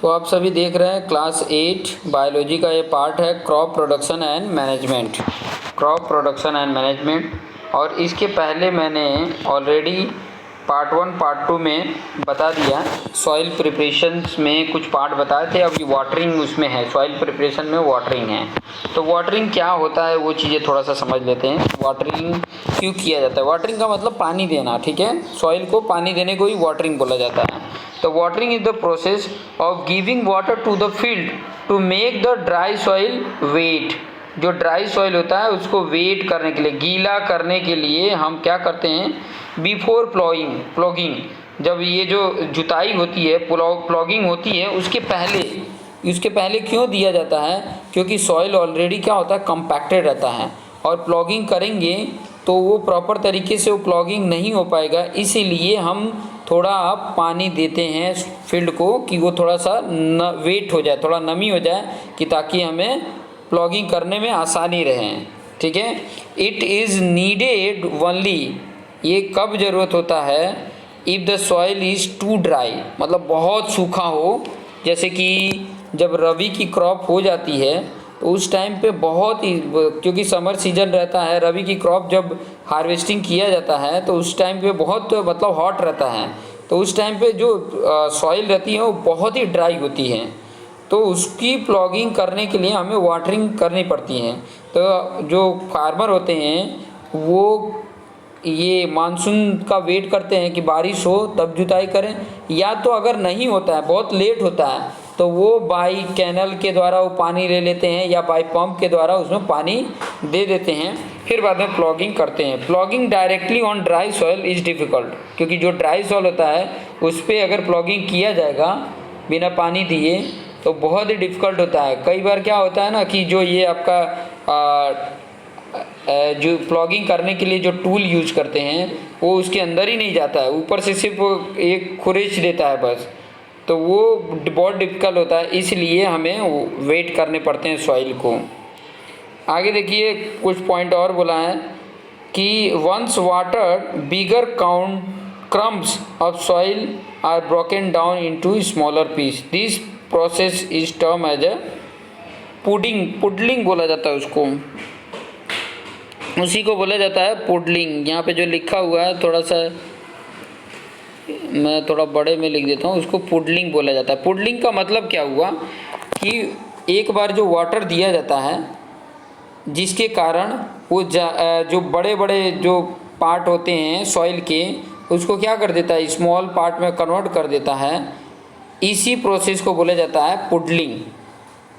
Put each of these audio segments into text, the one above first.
तो आप सभी देख रहे हैं क्लास 8 बायोलॉजी का ये पार्ट है crop production and management. Crop production and management, और इसके पहले मैंने ऑलरेडी पार्ट 1 पार्ट 2 में बता दिया। सॉइल प्रिपरेशंस में कुछ पार्ट बताए थे, अभी वाटरिंग उसमें है, सॉइल प्रिपरेशन में वाटरिंग है। तो वाटरिंग क्या होता है वो चीज़ें थोड़ा सा समझ लेते हैं। वाटरिंग क्यों किया जाता है? वाटरिंग का मतलब पानी देना, ठीक है। सॉइल को पानी देने को ही वाटरिंग बोला जाता है। तो watering is the process of giving water to the field to make the dry soil wet. जो ड्राई सॉइल होता है उसको वेट करने के लिए, गीला करने के लिए हम क्या करते हैं, बिफोर प्लॉगिंग, जब ये जो जुताई होती है, प्लॉगिंग होती है, उसके पहले क्यों दिया जाता है? क्योंकि सॉइल ऑलरेडी क्या होता है, कंपैक्टेड रहता है, और प्लॉगिंग करेंगे तो वो प्रॉपर तरीके से वो प्लॉगिंग नहीं हो पाएगा। इसीलिए हम थोड़ा पानी देते हैं फील्ड को कि वो थोड़ा सा वेट हो जाए, थोड़ा नमी हो जाए, कि ताकि हमें प्लॉगिंग करने में आसानी रहे, ठीक है। इट इज़ नीडेड ओनली, ये कब ज़रूरत होता है? If the soil is too dry, मतलब बहुत सूखा हो। जैसे कि जब रबी की क्रॉप हो जाती है तो उस टाइम पे बहुत ही, क्योंकि समर सीजन रहता है, रबी की क्रॉप जब हार्वेस्टिंग किया जाता है तो उस टाइम पे बहुत मतलब हॉट रहता है। तो उस टाइम पे जो सॉइल रहती है वो बहुत ही ड्राई होती है, तो उसकी प्लॉगिंग करने के लिए हमें वाटरिंग करनी पड़ती है। तो जो फार्मर होते हैं वो ये मानसून का वेट करते हैं कि बारिश हो तब जुताई करें, या तो अगर नहीं होता है, बहुत लेट होता है, तो वो बाई कैनल के द्वारा वो पानी ले लेते हैं, या बाई पंप के द्वारा उसमें पानी दे देते हैं, फिर बाद में प्लॉगिंग करते हैं। Plogging directly on dry soil is difficult, क्योंकि जो ड्राई सॉइल होता है उस पर अगर प्लॉगिंग किया जाएगा बिना पानी दिए तो बहुत ही डिफ़िकल्ट होता है। कई बार क्या होता है ना कि जो ये आपका जो प्लॉगिंग करने के लिए जो टूल यूज करते हैं वो उसके अंदर ही नहीं जाता है, ऊपर से सिर्फ एक खुरेच देता है बस, तो वो बहुत डिफ़िकल्ट होता है। इसलिए हमें वेट करने पड़ते हैं सॉइल को। आगे देखिए कुछ पॉइंट और बोला है कि once water bigger crumbs of soil are broken down into smaller piece, this process is term as a puddling बोला जाता है उसको, उसी को बोला जाता है पुडलिंग। यहाँ पे जो लिखा हुआ है थोड़ा सा मैं थोड़ा बड़े में लिख देता हूँ, उसको पुडलिंग बोला जाता है। पुडलिंग का मतलब क्या हुआ कि एक बार जो वाटर दिया जाता है जिसके कारण वो जो बड़े बड़े जो पार्ट होते हैं सॉइल के, उसको क्या कर देता है, स्मॉल पार्ट में कन्वर्ट कर देता है। इसी प्रोसेस को बोला जाता है पुडलिंग।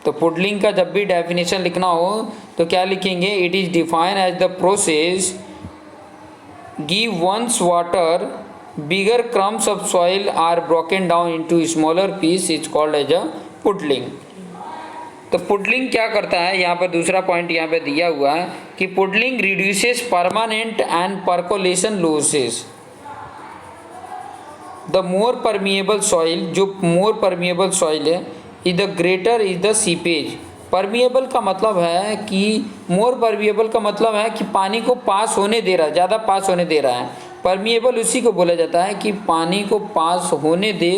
तो पुडलिंग का जब भी डेफिनेशन लिखना हो तो क्या लिखेंगे? It is defined as the process give once water bigger crumbs of soil are broken down into smaller piece is called as a puddling. तो पुडलिंग क्या करता है, यहाँ पर दूसरा पॉइंट यहाँ पे दिया हुआ है कि puddling reduces permanent and percolation losses. The more permeable soil, जो मोर परमिएबल सॉइल है, is the greater is the seepage. Permeable का मतलब है कि, मोर परमिएबल का मतलब है कि पानी को पास होने दे रहा है, ज़्यादा पास होने दे रहा है। परमिएबल उसी को बोला जाता है कि पानी को पास होने दे,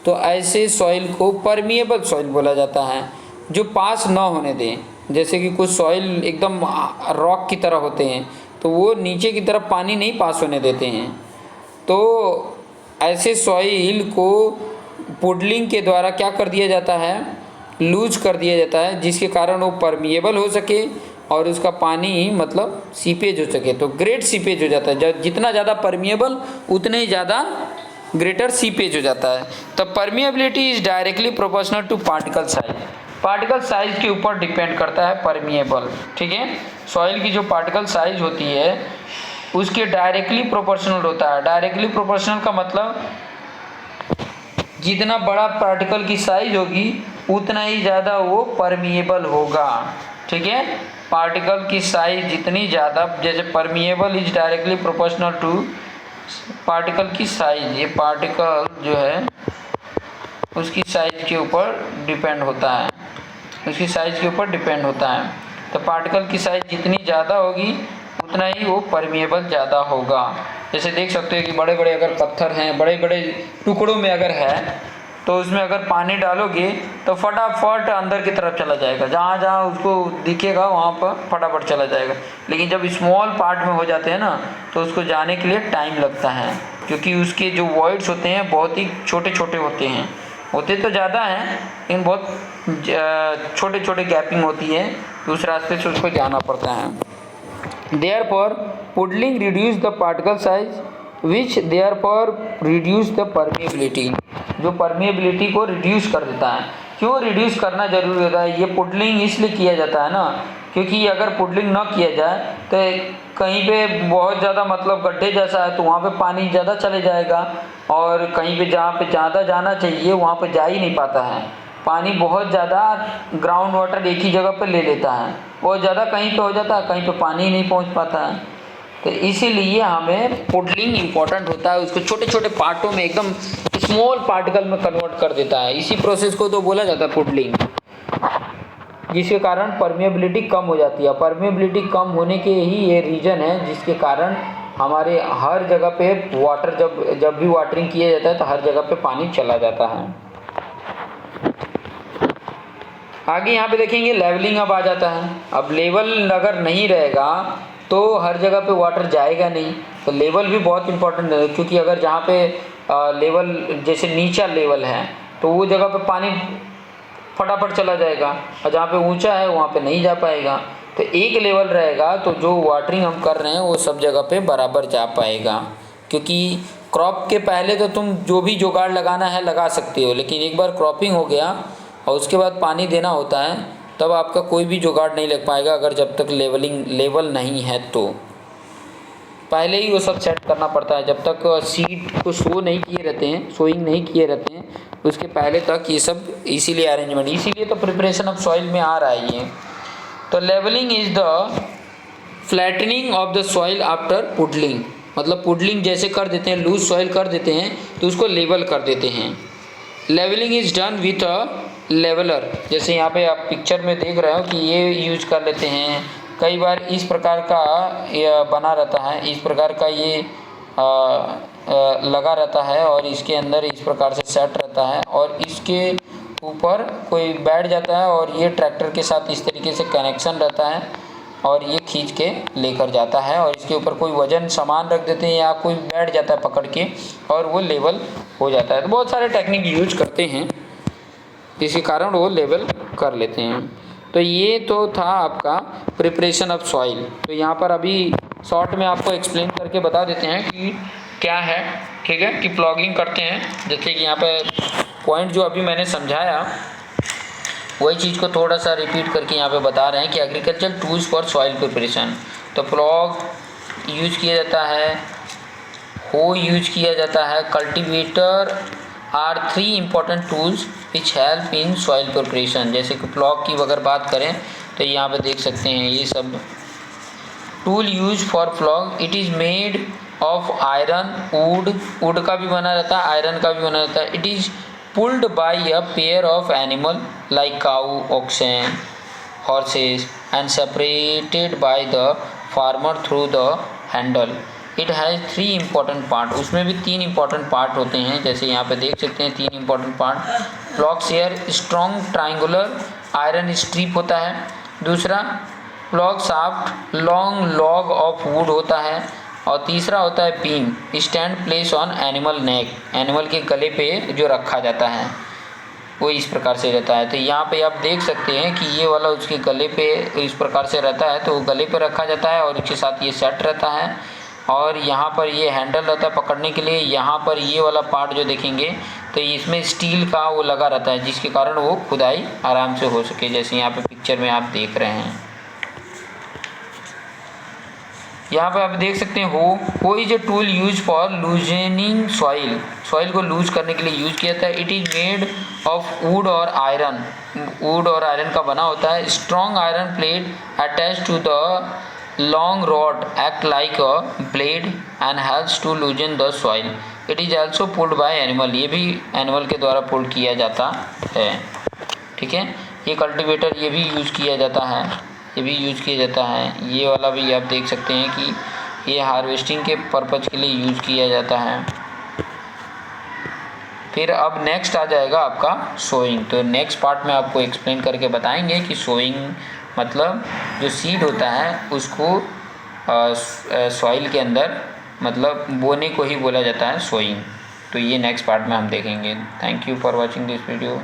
तो ऐसे सॉइल को परमिएबल सॉइल बोला जाता है। जो पास ना होने दें, जैसे कि कुछ सॉइल एकदम रॉक की तरह होते हैं तो वो नीचे की तरफ पानी नहीं पास होने देते हैं, तो ऐसे सॉइल को पुडलिंग के द्वारा क्या कर दिया जाता है, लूज कर दिया जाता है, जिसके कारण वो परमिएबल हो सके और उसका पानी मतलब सीपेज हो सके। तो ग्रेट सीपेज हो जाता है, जब जितना ज़्यादा परमिएबल उतने ही ज़्यादा ग्रेटर सीपेज हो जाता है। तो permeability is directly proportional to particle size. Particle size के ऊपर डिपेंड करता है परमिएबल, ठीक है। सॉइल की जो पार्टिकल साइज होती है उसके डायरेक्टली प्रोपोर्शनल होता है। डायरेक्टली प्रोपोर्शनल का मतलब जितना बड़ा पार्टिकल की साइज होगी उतना ही ज़्यादा वो परमिएबल होगा, ठीक है। पार्टिकल की साइज जितनी ज़्यादा, जैसे permeable is directly proportional to particle की साइज, ये पार्टिकल जो है उसकी साइज के ऊपर डिपेंड होता है, उसकी साइज के ऊपर डिपेंड होता है। तो पार्टिकल की साइज जितनी ज़्यादा होगी उतना ही वो परमिएबल ज़्यादा होगा। जैसे देख सकते हो कि बड़े बड़े अगर पत्थर हैं, बड़े बड़े टुकड़ों में अगर है तो उसमें अगर पानी डालोगे तो फटाफट अंदर की तरफ चला जाएगा, जहाँ जहाँ उसको दिखेगा वहाँ पर फटाफट चला जाएगा। लेकिन जब स्मॉल पार्ट में हो जाते हैं ना तो उसको जाने के लिए टाइम लगता है, क्योंकि उसके जो वॉइड्स होते हैं बहुत ही छोटे छोटे होते हैं, होते तो ज़्यादा हैं लेकिन बहुत छोटे छोटे गैपिंग होती है, तो उस रास्ते से उसको जाना पड़ता है। Therefore puddling reduce the particle size which therefore reduce the permeability, जो परमिएबिलिटी को रिड्यूस कर देता है। क्यों रिड्यूस करना जरूरी होता है? ये पुडलिंग इसलिए किया जाता है ना, क्योंकि अगर पुडलिंग ना किया जाए तो कहीं पे बहुत ज़्यादा मतलब गड्ढे जैसा है तो वहाँ पे पानी ज़्यादा चले जाएगा, और कहीं पे जहाँ पे ज़्यादा जाना चाहिए वहाँ पे जा ही नहीं पाता है। पानी बहुत ज़्यादा ग्राउंड वाटर एक ही जगह पर ले लेता है, बहुत ज़्यादा कहीं पे हो जाता है, कहीं पे पानी ही नहीं पहुँच पाता है। तो इसीलिए हमें पुडलिंग इम्पॉर्टेंट होता है, उसको छोटे छोटे पार्टों में एकदम स्मॉल पार्टिकल में कन्वर्ट कर देता है। इसी प्रोसेस को तो बोला जाता है पुडलिंग, जिसके कारण परमिएबिलिटी कम हो जाती है। परमिएबिलिटी कम होने के ही ये रीज़न है जिसके कारण हमारे हर जगह पे वाटर जब भी वाटरिंग किया जाता है तो हर जगह पे पानी चला जाता है। आगे यहाँ पे देखेंगे लेवलिंग अब आ जाता है। अब लेवल अगर नहीं रहेगा तो हर जगह पे वाटर जाएगा नहीं, तो लेवल भी बहुत इंपॉर्टेंट है, क्योंकि अगर जहाँ पे लेवल जैसे नीचा लेवल है तो वो जगह पे पानी फटाफट चला जाएगा, और जहाँ पे ऊंचा है वहाँ पे नहीं जा पाएगा। तो एक लेवल रहेगा तो जो वाटरिंग हम कर रहे हैं वो सब जगह पे बराबर जा पाएगा। क्योंकि क्रॉप के पहले तो तुम जो भी जुगाड़ लगाना है लगा सकते हो, लेकिन एक बार क्रॉपिंग हो गया और उसके बाद पानी देना होता है तब आपका कोई भी जुगाड़ नहीं लग पाएगा, अगर जब तक लेवल नहीं है तो पहले ही वो सब सेट करना पड़ता है। जब तक सीड को सोइंग नहीं किए रहते हैं उसके पहले तक ये सब, इसीलिए अरेंजमेंट, इसीलिए तो प्रिपरेशन ऑफ सॉइल में आ रहा है ये। तो levelling is the flattening of the soil after puddling, मतलब पुडलिंग जैसे कर देते हैं, लूज सॉइल कर देते हैं तो उसको लेवल कर देते हैं। Levelling is done with a leveller, जैसे यहाँ पे आप पिक्चर में देख रहे हो कि ये यूज कर लेते हैं। कई बार इस प्रकार का बना रहता है, इस प्रकार का ये लगा रहता है और इसके अंदर इस प्रकार से सेट रहता है, और इसके ऊपर कोई बैठ जाता है और ये ट्रैक्टर के साथ इस तरीके से कनेक्शन रहता है और ये खींच के लेकर जाता है, और इसके ऊपर कोई वजन सामान रख देते हैं या कोई बैठ जाता है पकड़ के और वो लेवल हो जाता है। तो बहुत सारे टेक्निक यूज करते हैं जिसके कारण वो लेवल कर लेते हैं। तो ये तो था आपका प्रिपरेशन ऑफ सॉइल। तो यहाँ पर अभी शॉर्ट में आपको एक्सप्लेन करके बता देते हैं कि क्या है, ठीक है, कि प्लॉगिंग करते हैं। जैसे कि यहाँ पे पॉइंट जो अभी मैंने समझाया वही चीज़ को थोड़ा सा रिपीट करके यहाँ पे बता रहे हैं कि agriculture tools for soil preparation. तो प्लॉग यूज किया जाता है, हो यूज किया जाता है, cultivator are 3 important tools which help in soil preparation. जैसे कि प्लॉग की अगर बात करें तो यहाँ पे देख सकते हैं ये सब tool use for plough. It is made of iron, would का भी बना रहता है, आयरन का भी बना रहता है। It is pulled by a pair of animal like cow, oxen, horses and separated by the farmer through the handle. It has 3 important part, उसमें भी 3 इम्पॉर्टेंट पार्ट होते हैं। जैसे यहाँ पे देख सकते हैं 3 important part. Plough share strong triangular iron strip होता है। दूसरा plough shaft long log of would होता है। और तीसरा होता है beam stand place on animal neck, animal के गले पे जो रखा जाता है वो इस प्रकार से रहता है। तो यहाँ पे आप देख सकते हैं कि ये वाला उसके गले पे इस प्रकार से रहता है, तो वो गले पे रखा जाता है और उसके साथ ये सेट रहता है, और यहाँ पर ये हैंडल रहता है पकड़ने के लिए। यहाँ पर ये वाला पार्ट जो देखेंगे तो इसमें स्टील का वो लगा रहता है जिसके कारण वो खुदाई आराम से हो सके, जैसे यहाँ पे पिक्चर में आप देख रहे हैं। यहाँ पे आप देख सकते हैं hoe is a tool use for loosening soil, soil को लूज करने के लिए यूज किया जाता है। It is made of wood और आयरन, वुड और आयरन का बना होता है। Strong iron plate attach to the long rod act like a blade and helps to loosen the soil. It is also pulled by animal, ये भी animal के द्वारा पुल्ड किया जाता है, ठीक है। ये कल्टीवेटर ये भी यूज़ किया जाता है, ये भी यूज किया जाता है। ये वाला भी आप देख सकते हैं कि ये हार्वेस्टिंग के पर्पज़ के लिए यूज किया जाता है। फिर अब नेक्स्ट आ जाएगा आपका सोइंग। तो नेक्स्ट पार्ट में आपको एक्सप्लेन करके बताएंगे कि सोइंग मतलब जो सीड होता है उसको सॉइल के अंदर मतलब बोने को ही बोला जाता है सोइंग। तो ये नेक्स्ट पार्ट में हम देखेंगे। Thank you for watching this video.